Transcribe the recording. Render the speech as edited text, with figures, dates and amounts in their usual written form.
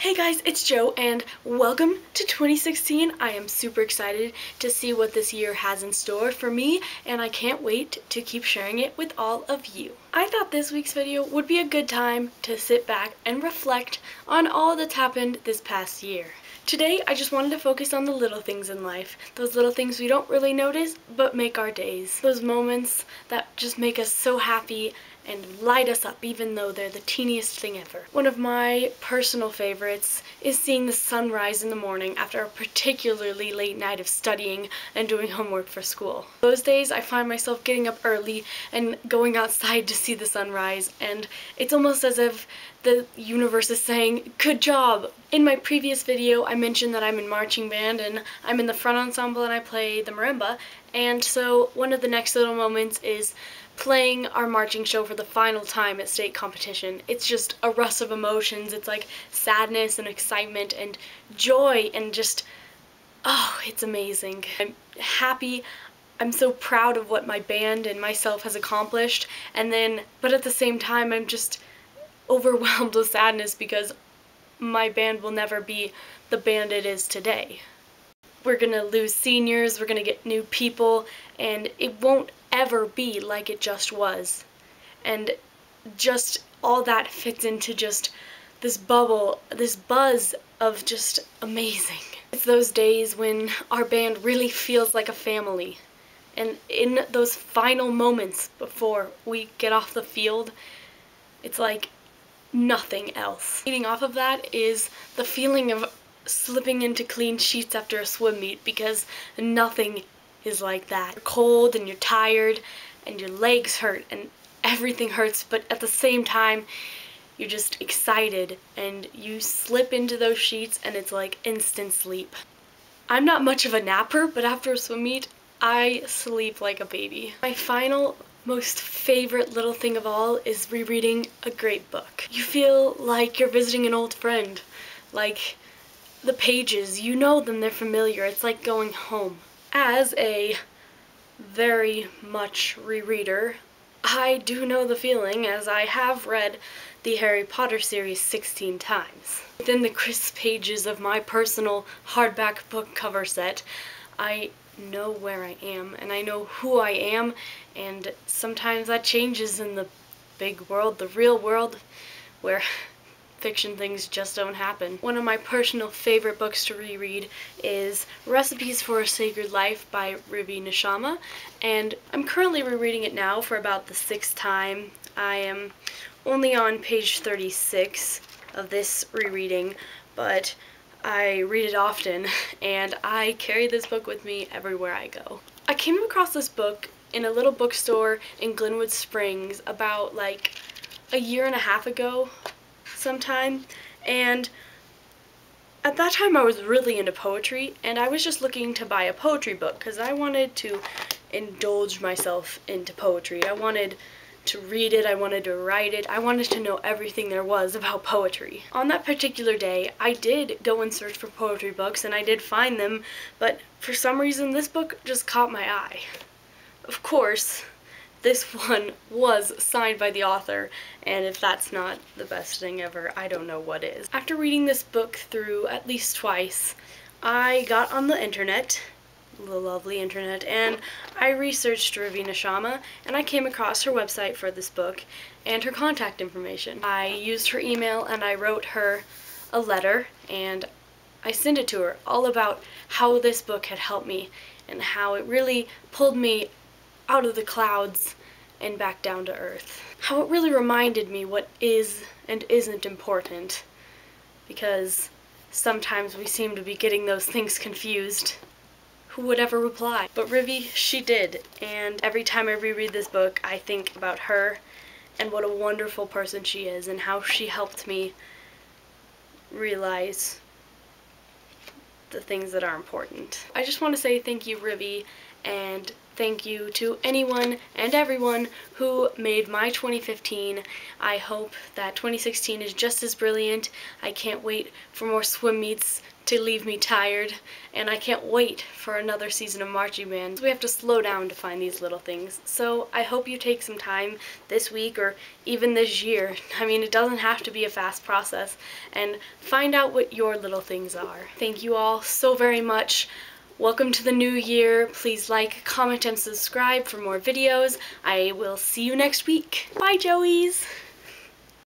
Hey guys, it's Jo and welcome to 2016. I am super excited to see what this year has in store for me and I can't wait to keep sharing it with all of you. I thought this week's video would be a good time to sit back and reflect on all that's happened this past year. Today, I just wanted to focus on the little things in life, those little things we don't really notice but make our days, those moments that just make us so happy and light us up even though they're the teeniest thing ever. One of my personal favorites is seeing the sunrise in the morning after a particularly late night of studying and doing homework for school. Those days I find myself getting up early and going outside to see the sunrise, and it's almost as if the universe is saying, good job! In my previous video I mentioned that I'm in marching band and I'm in the front ensemble and I play the marimba, and so one of the next little moments is playing our marching show for the final time at state competition. It's just a rush of emotions. It's like sadness and excitement and joy and just, oh, it's amazing. I'm happy. I'm so proud of what my band and myself has accomplished, but at the same time I'm just overwhelmed with sadness because my band will never be the band it is today. We're gonna lose seniors, we're gonna get new people, and it won't ever be like it just was. And just all that fits into just this bubble, this buzz of just amazing. It's those days when our band really feels like a family. And in those final moments before we get off the field, it's like nothing else. Leading off of that is the feeling of slipping into clean sheets after a swim meet, because nothing is like that. You're cold and you're tired and your legs hurt and everything hurts, but at the same time you're just excited and you slip into those sheets and it's like instant sleep. I'm not much of a napper, but after a swim meet I sleep like a baby. My final most favorite little thing of all is rereading a great book. You feel like you're visiting an old friend. Like, the pages, you know them, they're familiar. It's like going home. As a very much rereader, I do know the feeling, as I have read the Harry Potter series 16 times. Within the crisp pages of my personal hardback book cover set, I know where I am, and I know who I am, and sometimes that changes in the big world, the real world, where fiction things just don't happen. One of my personal favorite books to reread is Recipes for a Sacred Life by Ravi Nishama, and I'm currently rereading it now for about the 6th time. I am only on page 36 of this rereading, but I read it often, and I carry this book with me everywhere I go. I came across this book in a little bookstore in Glenwood Springs about like a year and a half ago sometime, and at that time I was really into poetry, and I was just looking to buy a poetry book because I wanted to indulge myself into poetry. I wanted to read it, I wanted to write it, I wanted to know everything there was about poetry. On that particular day, I did go and search for poetry books, and I did find them, but for some reason this book just caught my eye. Of course, this one was signed by the author, and if that's not the best thing ever, I don't know what is. After reading this book through at least twice, I got on the internet, the lovely internet, and I researched Ravi Nishama, and I came across her website for this book and her contact information. I used her email and I wrote her a letter, and I sent it to her all about how this book had helped me and how it really pulled me out of the clouds and back down to earth. How it really reminded me what is and isn't important, because sometimes we seem to be getting those things confused. Who would ever reply? But Ravi, she did, and every time I reread this book I think about her and what a wonderful person she is and how she helped me realize the things that are important. I just want to say thank you, Ravi, and thank you to anyone and everyone who made my 2015. I hope that 2016 is just as brilliant. I can't wait for more swim meets to leave me tired, and I can't wait for another season of marching band. We have to slow down to find these little things. So I hope you take some time this week or even this year. I mean, it doesn't have to be a fast process, and find out what your little things are. Thank you all so very much. Welcome to the new year. Please like, comment, and subscribe for more videos. I will see you next week. Bye, Joeys!